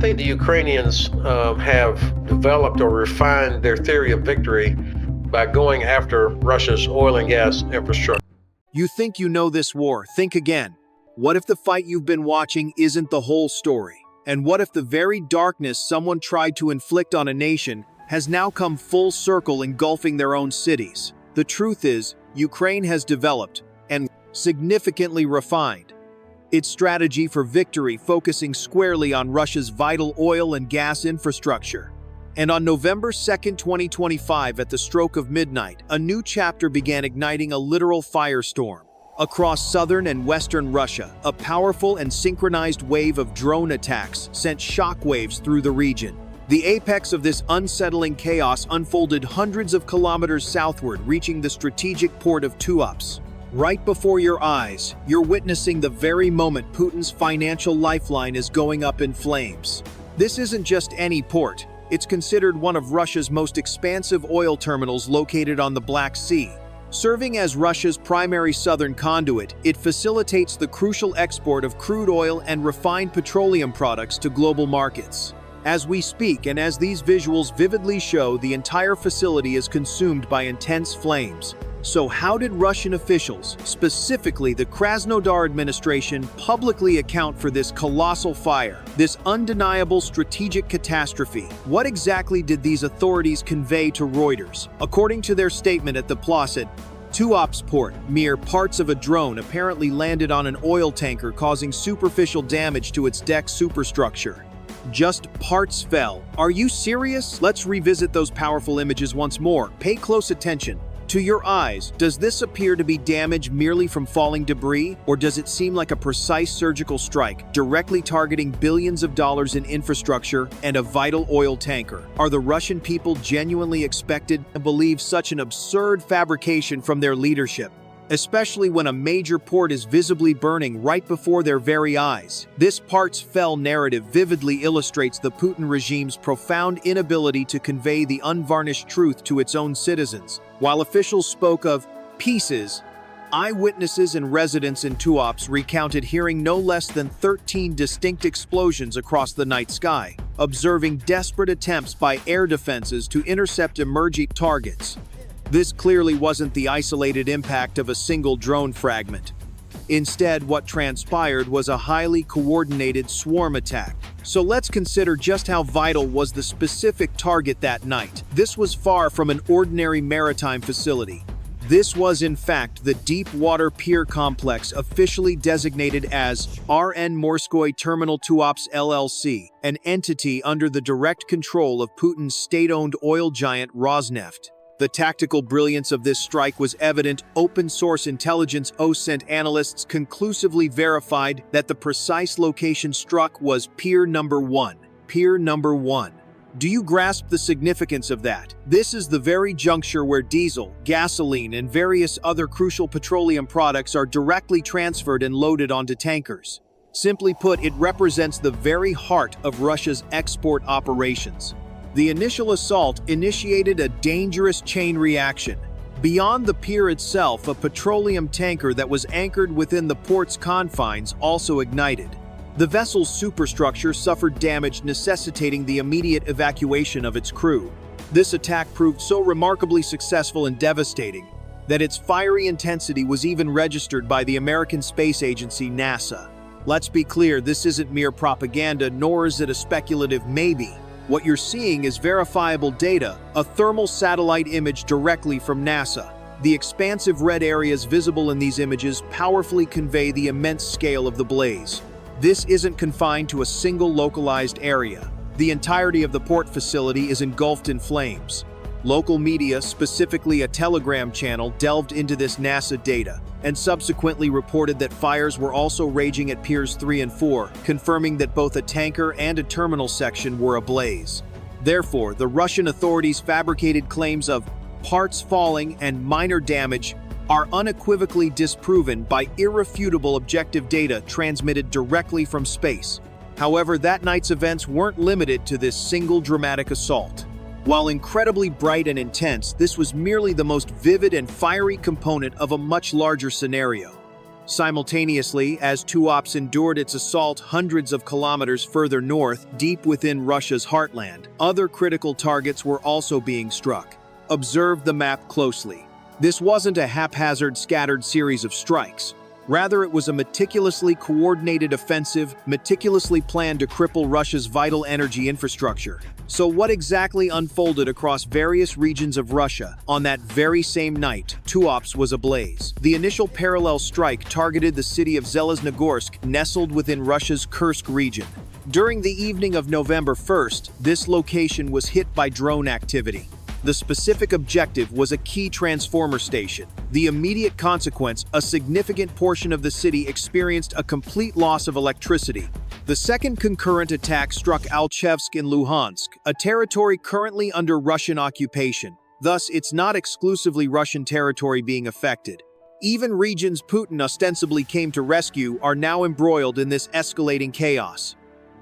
think the Ukrainians have developed or refined their theory of victory by going after Russia's oil and gas infrastructure. You think you know this war? Think again. What if the fight you've been watching isn't the whole story? And what if the very darkness someone tried to inflict on a nation has now come full circle, engulfing their own cities? The truth is, Ukraine has developed and significantly refined its strategy for victory, focusing squarely on Russia's vital oil and gas infrastructure. And on November 2nd, 2025, at the stroke of midnight, a new chapter began, igniting a literal firestorm across southern and western Russia. A powerful and synchronized wave of drone attacks sent shockwaves through the region. The apex of this unsettling chaos unfolded hundreds of kilometers southward, reaching the strategic port of Tuapse. Right before your eyes, you're witnessing the very moment Putin's financial lifeline is going up in flames. This isn't just any port. It's considered one of Russia's most expansive oil terminals, located on the Black Sea. Serving as Russia's primary southern conduit, it facilitates the crucial export of crude oil and refined petroleum products to global markets. As we speak, and as these visuals vividly show, the entire facility is consumed by intense flames. So how did Russian officials, specifically the Krasnodar administration, publicly account for this colossal fire, this undeniable strategic catastrophe? What exactly did these authorities convey to Reuters? According to their statement at the place at Tuapse port, mere parts of a drone apparently landed on an oil tanker, causing superficial damage to its deck superstructure. Just parts fell. Are you serious? Let's revisit those powerful images once more. Pay close attention. To your eyes, does this appear to be damage merely from falling debris, or does it seem like a precise surgical strike, directly targeting billions of dollars in infrastructure and a vital oil tanker? Are the Russian people genuinely expected to believe such an absurd fabrication from their leadership? Especially when a major port is visibly burning right before their very eyes. This parts fell narrative vividly illustrates the Putin regime's profound inability to convey the unvarnished truth to its own citizens. While officials spoke of pieces, eyewitnesses and residents in Tuapse recounted hearing no less than 13 distinct explosions across the night sky, observing desperate attempts by air defenses to intercept emerging targets. This clearly wasn't the isolated impact of a single drone fragment. Instead, what transpired was a highly coordinated swarm attack. So let's consider just how vital was the specific target that night. This was far from an ordinary maritime facility. This was, in fact, the deep water pier complex officially designated as RN Morskoy Terminal Tuapse LLC, an entity under the direct control of Putin's state-owned oil giant Rosneft. The tactical brilliance of this strike was evident. Open-source intelligence OSINT analysts conclusively verified that the precise location struck was Pier Number 1. Pier Number 1. Do you grasp the significance of that? This is the very juncture where diesel, gasoline, and various other crucial petroleum products are directly transferred and loaded onto tankers. Simply put, it represents the very heart of Russia's export operations. The initial assault initiated a dangerous chain reaction. Beyond the pier itself, a petroleum tanker that was anchored within the port's confines also ignited. The vessel's superstructure suffered damage, necessitating the immediate evacuation of its crew. This attack proved so remarkably successful and devastating that its fiery intensity was even registered by the American space agency NASA. Let's be clear, this isn't mere propaganda, nor is it a speculative maybe. What you're seeing is verifiable data, a thermal satellite image directly from NASA. The expansive red areas visible in these images powerfully convey the immense scale of the blaze. This isn't confined to a single localized area. The entirety of the port facility is engulfed in flames. Local media, specifically a Telegram channel, delved into this NASA data and subsequently reported that fires were also raging at Piers 3 and 4, confirming that both a tanker and a terminal section were ablaze. Therefore, the Russian authorities' fabricated claims of parts falling and minor damage are unequivocally disproven by irrefutable objective data transmitted directly from space. However, that night's events weren't limited to this single dramatic assault. While incredibly bright and intense, this was merely the most vivid and fiery component of a much larger scenario. Simultaneously, as Tuops endured its assault hundreds of kilometers further north, deep within Russia's heartland, other critical targets were also being struck. Observe the map closely. This wasn't a haphazard, scattered series of strikes. Rather, it was a meticulously coordinated offensive, meticulously planned to cripple Russia's vital energy infrastructure. So what exactly unfolded across various regions of Russia on that very same night? Tuops was ablaze. The initial parallel strike targeted the city of Zeleznogorsk, nestled within Russia's Kursk region. During the evening of November 1st, this location was hit by drone activity. The specific objective was a key transformer station. The immediate consequence, a significant portion of the city experienced a complete loss of electricity. The second concurrent attack struck Alchevsk in Luhansk, a territory currently under Russian occupation. Thus, it's not exclusively Russian territory being affected. Even regions Putin ostensibly came to rescue are now embroiled in this escalating chaos.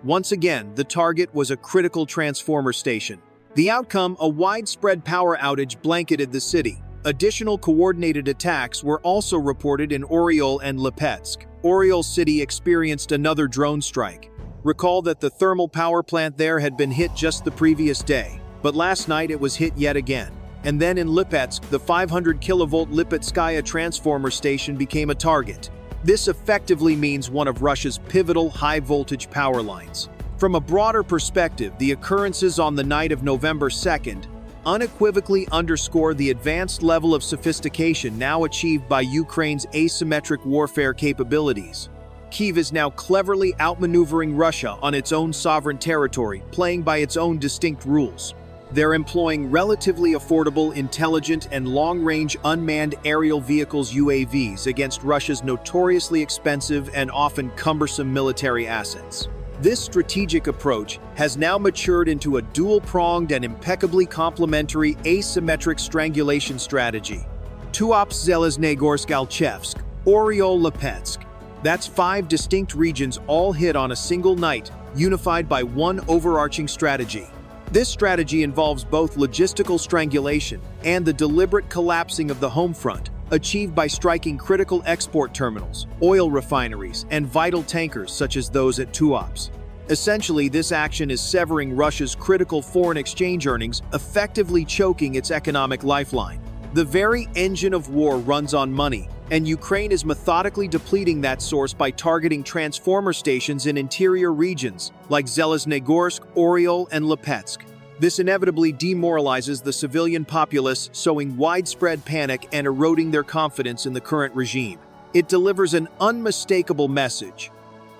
Once again, the target was a critical transformer station. The outcome, a widespread power outage blanketed the city. Additional coordinated attacks were also reported in Oryol and Lipetsk. Oryol city experienced another drone strike. Recall that the thermal power plant there had been hit just the previous day, but last night it was hit yet again. And then in Lipetsk, the 500 kilovolt Lipetskaya transformer station became a target. This effectively means one of Russia's pivotal high-voltage power lines. From a broader perspective, the occurrences on the night of November 2nd unequivocally underscore the advanced level of sophistication now achieved by Ukraine's asymmetric warfare capabilities. Kyiv is now cleverly outmaneuvering Russia on its own sovereign territory, playing by its own distinct rules. They're employing relatively affordable, intelligent, and long-range unmanned aerial vehicles (UAVs) against Russia's notoriously expensive and often cumbersome military assets. This strategic approach has now matured into a dual-pronged and impeccably complementary asymmetric strangulation strategy. Tuops, Zeleznogorsk, Alchevsk, Oryol, Lipetsk. That's 5 distinct regions all hit on a single night, unified by one overarching strategy. This strategy involves both logistical strangulation and the deliberate collapsing of the home front, achieved by striking critical export terminals, oil refineries, and vital tankers such as those at Tuops. Essentially, this action is severing Russia's critical foreign exchange earnings, effectively choking its economic lifeline. The very engine of war runs on money, and Ukraine is methodically depleting that source by targeting transformer stations in interior regions like Zeleznogorsk, Oryol, and Lipetsk. This inevitably demoralizes the civilian populace, sowing widespread panic and eroding their confidence in the current regime. It delivers an unmistakable message.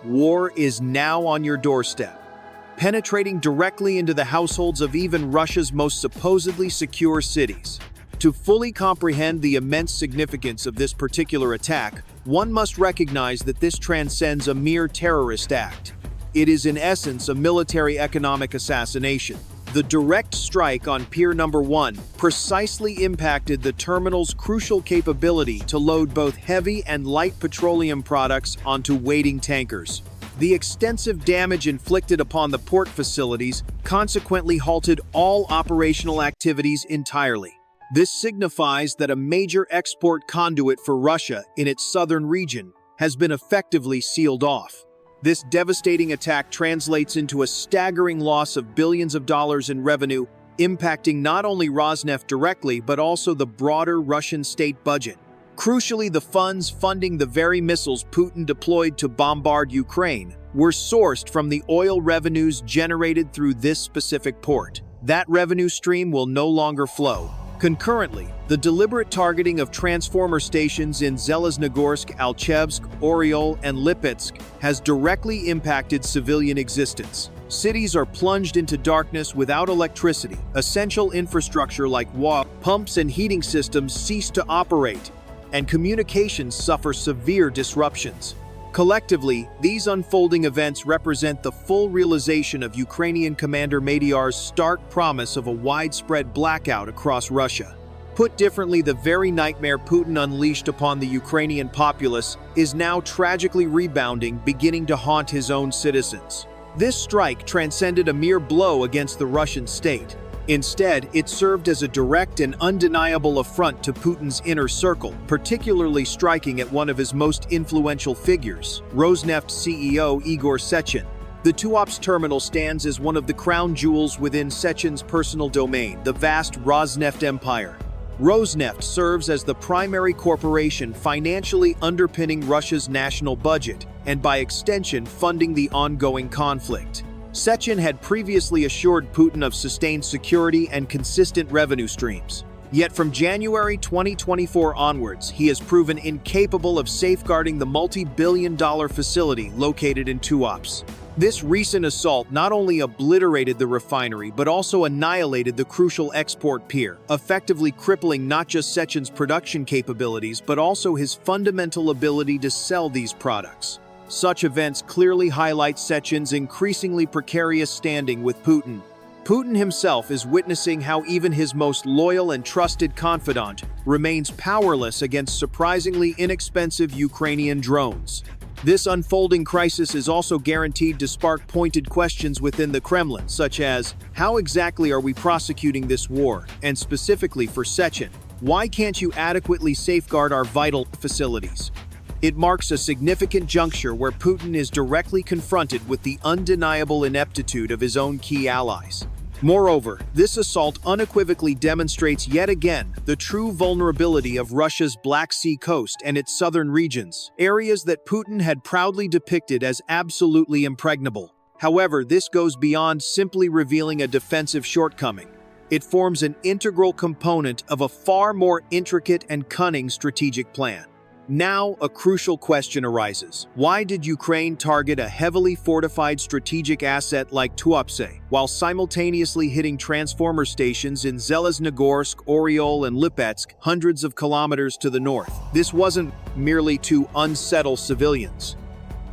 War is now on your doorstep, penetrating directly into the households of even Russia's most supposedly secure cities. To fully comprehend the immense significance of this particular attack, one must recognize that this transcends a mere terrorist act. It is in essence a military-economic assassination. The direct strike on Pier Number 1 precisely impacted the terminal's crucial capability to load both heavy and light petroleum products onto waiting tankers. The extensive damage inflicted upon the port facilities consequently halted all operational activities entirely. This signifies that a major export conduit for Russia in its southern region has been effectively sealed off. This devastating attack translates into a staggering loss of billions of dollars in revenue, impacting not only Rosneft directly but also the broader Russian state budget. Crucially, the funds funding the very missiles Putin deployed to bombard Ukraine were sourced from the oil revenues generated through this specific port. That revenue stream will no longer flow. Concurrently, the deliberate targeting of transformer stations in Zeleznogorsk, Alchevsk, Oryol, and Lipetsk has directly impacted civilian existence. Cities are plunged into darkness without electricity. Essential infrastructure like water, pumps, and heating systems cease to operate, and communications suffer severe disruptions. Collectively, these unfolding events represent the full realization of Ukrainian Commander Madyar's stark promise of a widespread blackout across Russia. Put differently, the very nightmare Putin unleashed upon the Ukrainian populace is now tragically rebounding, beginning to haunt his own citizens. This strike transcended a mere blow against the Russian state. Instead, it served as a direct and undeniable affront to Putin's inner circle, particularly striking at one of his most influential figures, Rosneft CEO Igor Sechin. The Tuops terminal stands as one of the crown jewels within Sechin's personal domain, the vast Rosneft empire. Rosneft serves as the primary corporation financially underpinning Russia's national budget, and by extension funding the ongoing conflict. Sechin had previously assured Putin of sustained security and consistent revenue streams. Yet from January 2024 onwards, he has proven incapable of safeguarding the multi-billion-dollar facility located in Tuops. This recent assault not only obliterated the refinery but also annihilated the crucial export pier, effectively crippling not just Sechin's production capabilities but also his fundamental ability to sell these products. Such events clearly highlight Sechin's increasingly precarious standing with Putin. Putin himself is witnessing how even his most loyal and trusted confidant remains powerless against surprisingly inexpensive Ukrainian drones. This unfolding crisis is also guaranteed to spark pointed questions within the Kremlin, such as, how exactly are we prosecuting this war? And specifically for Sechin, why can't you adequately safeguard our vital facilities? It marks a significant juncture where Putin is directly confronted with the undeniable ineptitude of his own key allies. Moreover, this assault unequivocally demonstrates yet again the true vulnerability of Russia's Black Sea coast and its southern regions, areas that Putin had proudly depicted as absolutely impregnable. However, this goes beyond simply revealing a defensive shortcoming. It forms an integral component of a far more intricate and cunning strategic plan. Now, a crucial question arises. Why did Ukraine target a heavily fortified strategic asset like Tuapse, while simultaneously hitting transformer stations in Zeleznogorsk, Oriol, and Lipetsk, hundreds of kilometers to the north? This wasn't merely to unsettle civilians.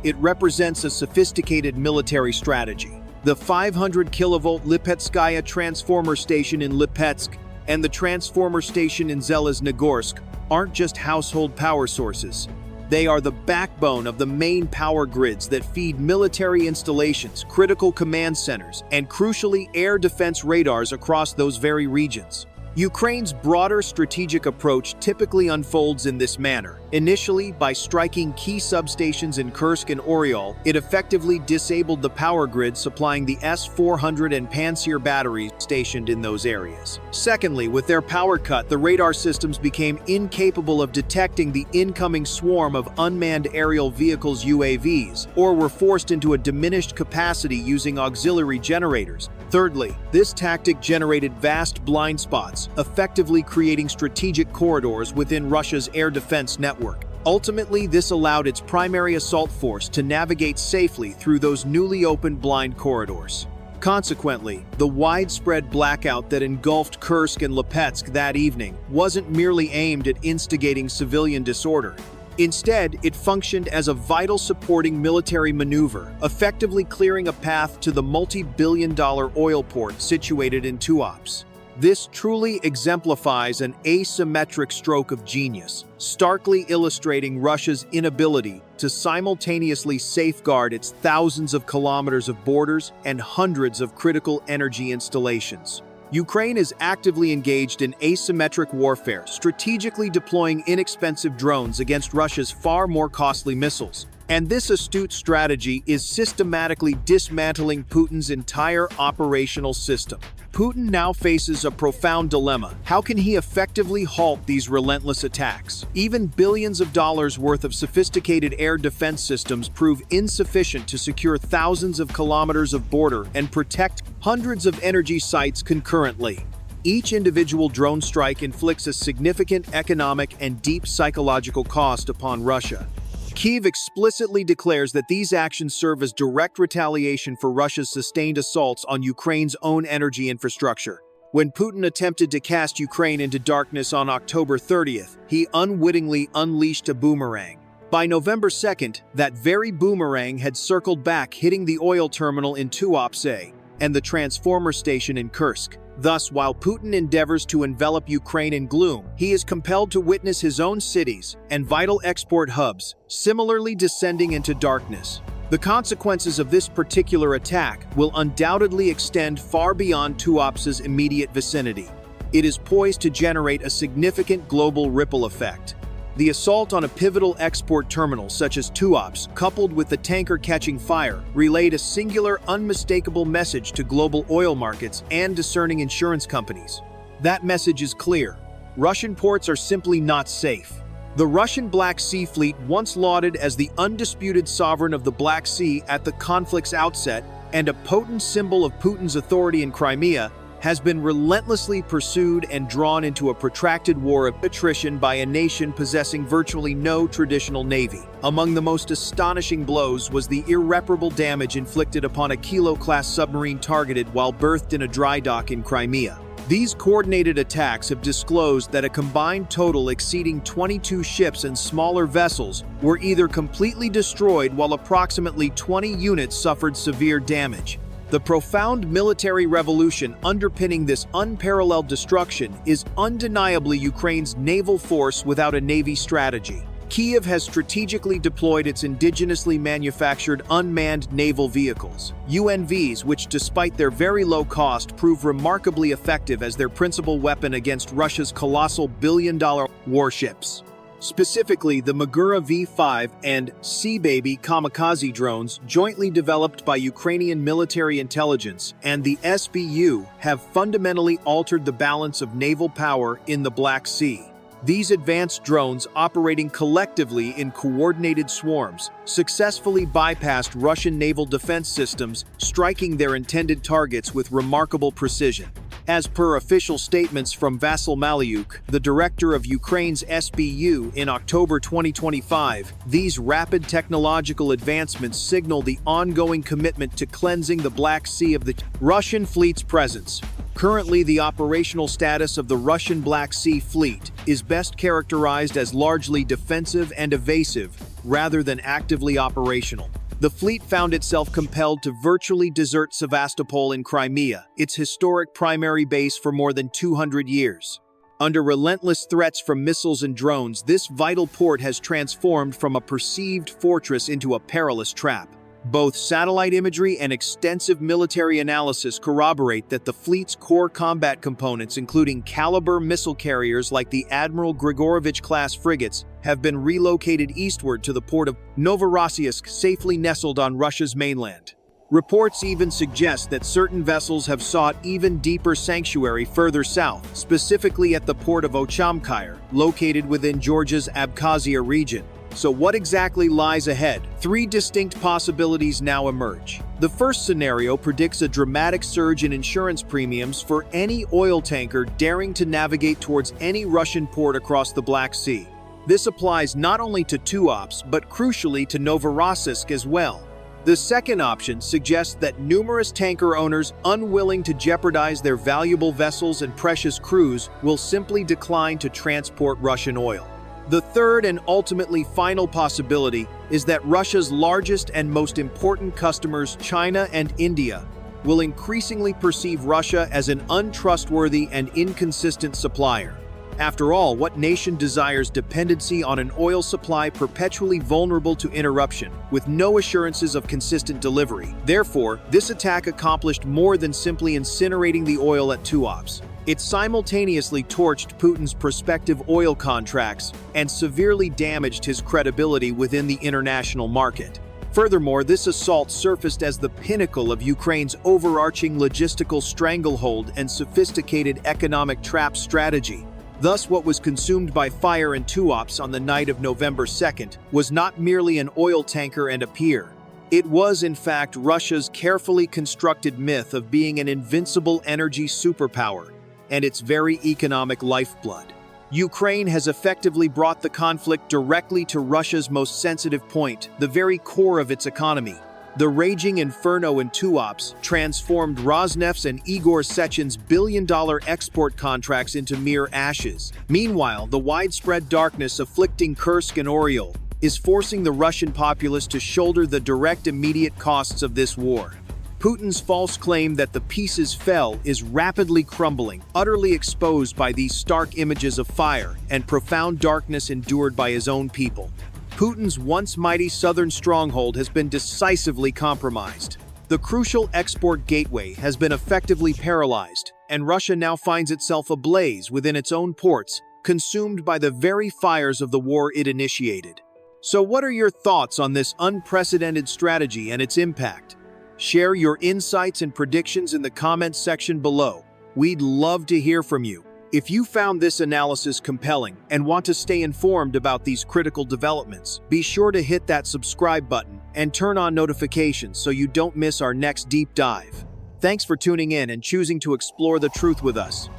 It represents a sophisticated military strategy. The 500-kilovolt Lipetskaya transformer station in Lipetsk and the transformer station in Zeleznogorsk aren't just household power sources. They are the backbone of the main power grids that feed military installations, critical command centers, and crucially air defense radars across those very regions. Ukraine's broader strategic approach typically unfolds in this manner. Initially, by striking key substations in Kursk and Oriol, it effectively disabled the power grid supplying the S-400 and Pantsir batteries stationed in those areas. Secondly, with their power cut, the radar systems became incapable of detecting the incoming swarm of unmanned aerial vehicles UAVs, or were forced into a diminished capacity using auxiliary generators. Thirdly, this tactic generated vast blind spots, effectively creating strategic corridors within Russia's air defense network. Ultimately, this allowed its primary assault force to navigate safely through those newly opened blind corridors. Consequently, the widespread blackout that engulfed Kursk and Lipetsk that evening wasn't merely aimed at instigating civilian disorder. Instead, it functioned as a vital supporting military maneuver, effectively clearing a path to the multi-billion-dollar oil port situated in Tuops. This truly exemplifies an asymmetric stroke of genius, starkly illustrating Russia's inability to simultaneously safeguard its thousands of kilometers of borders and hundreds of critical energy installations. Ukraine is actively engaged in asymmetric warfare, strategically deploying inexpensive drones against Russia's far more costly missiles. And this astute strategy is systematically dismantling Putin's entire operational system. Putin now faces a profound dilemma. How can he effectively halt these relentless attacks? Even billions of dollars worth of sophisticated air defense systems prove insufficient to secure thousands of kilometers of border and protect hundreds of energy sites concurrently. Each individual drone strike inflicts a significant economic and deep psychological cost upon Russia. Kyiv explicitly declares that these actions serve as direct retaliation for Russia's sustained assaults on Ukraine's own energy infrastructure. When Putin attempted to cast Ukraine into darkness on October 30th, he unwittingly unleashed a boomerang. By November 2nd, that very boomerang had circled back, hitting the oil terminal in Tuapse and the transformer station in Kursk. Thus, while Putin endeavors to envelop Ukraine in gloom, he is compelled to witness his own cities and vital export hubs similarly descending into darkness. The consequences of this particular attack will undoubtedly extend far beyond Tuapse's immediate vicinity. It is poised to generate a significant global ripple effect. The assault on a pivotal export terminal such as Tuapse, coupled with the tanker catching fire, relayed a singular, unmistakable message to global oil markets and discerning insurance companies. That message is clear. Russian ports are simply not safe. The Russian Black Sea Fleet, once lauded as the undisputed sovereign of the Black Sea at the conflict's outset and a potent symbol of Putin's authority in Crimea, has been relentlessly pursued and drawn into a protracted war of attrition by a nation possessing virtually no traditional navy. Among the most astonishing blows was the irreparable damage inflicted upon a Kilo-class submarine targeted while berthed in a dry dock in Crimea. These coordinated attacks have disclosed that a combined total exceeding 22 ships and smaller vessels were either completely destroyed while approximately 20 units suffered severe damage. The profound military revolution underpinning this unparalleled destruction is undeniably Ukraine's naval force without a navy strategy. Kyiv has strategically deployed its indigenously manufactured unmanned naval vehicles, UNVs, which despite their very low cost prove remarkably effective as their principal weapon against Russia's colossal billion-dollar warships. Specifically, the Magura V-5 and Sea Baby kamikaze drones, jointly developed by Ukrainian military intelligence, and the SBU have fundamentally altered the balance of naval power in the Black Sea. These advanced drones, operating collectively in coordinated swarms, successfully bypassed Russian naval defense systems, striking their intended targets with remarkable precision. As per official statements from Vasyl Malyuk, the director of Ukraine's SBU, in October 2025, these rapid technological advancements signal the ongoing commitment to cleansing the Black Sea of the Russian fleet's presence. Currently, the operational status of the Russian Black Sea Fleet is best characterized as largely defensive and evasive, rather than actively operational. The fleet found itself compelled to virtually desert Sevastopol in Crimea, its historic primary base for more than 200 years. Under relentless threats from missiles and drones, this vital port has transformed from a perceived fortress into a perilous trap. Both satellite imagery and extensive military analysis corroborate that the fleet's core combat components, including caliber missile carriers like the Admiral Grigorovich-class frigates, have been relocated eastward to the port of Novorossiysk, safely nestled on Russia's mainland. Reports even suggest that certain vessels have sought even deeper sanctuary further south, specifically at the port of Ochamkyr, located within Georgia's Abkhazia region. So what exactly lies ahead? Three distinct possibilities now emerge. The first scenario predicts a dramatic surge in insurance premiums for any oil tanker daring to navigate towards any Russian port across the Black Sea. This applies not only to Tuapse, but crucially to Novorossiysk as well. The second option suggests that numerous tanker owners unwilling to jeopardize their valuable vessels and precious crews will simply decline to transport Russian oil. The third and ultimately final possibility is that Russia's largest and most important customers, China and India, will increasingly perceive Russia as an untrustworthy and inconsistent supplier. After all, what nation desires dependency on an oil supply perpetually vulnerable to interruption, with no assurances of consistent delivery? Therefore, this attack accomplished more than simply incinerating the oil at Tuapse. It simultaneously torched Putin's prospective oil contracts and severely damaged his credibility within the international market. Furthermore, this assault surfaced as the pinnacle of Ukraine's overarching logistical stranglehold and sophisticated economic trap strategy. Thus, what was consumed by fire in Tuapse on the night of November 2nd was not merely an oil tanker and a pier. It was, in fact, Russia's carefully constructed myth of being an invincible energy superpower, and its very economic lifeblood. Ukraine has effectively brought the conflict directly to Russia's most sensitive point, the very core of its economy. The raging inferno in Tuapse transformed Rosneft's and Igor Sechen's billion-dollar export contracts into mere ashes. Meanwhile, the widespread darkness afflicting Kursk and Oriol is forcing the Russian populace to shoulder the direct immediate costs of this war. Putin's false claim that the pieces fell is rapidly crumbling, utterly exposed by these stark images of fire and profound darkness endured by his own people. Putin's once mighty southern stronghold has been decisively compromised. The crucial export gateway has been effectively paralyzed, and Russia now finds itself ablaze within its own ports, consumed by the very fires of the war it initiated. So what are your thoughts on this unprecedented strategy and its impact? Share your insights and predictions in the comments section below. We'd love to hear from you. If you found this analysis compelling and want to stay informed about these critical developments, be sure to hit that subscribe button and turn on notifications so you don't miss our next deep dive. Thanks for tuning in and choosing to explore the truth with us.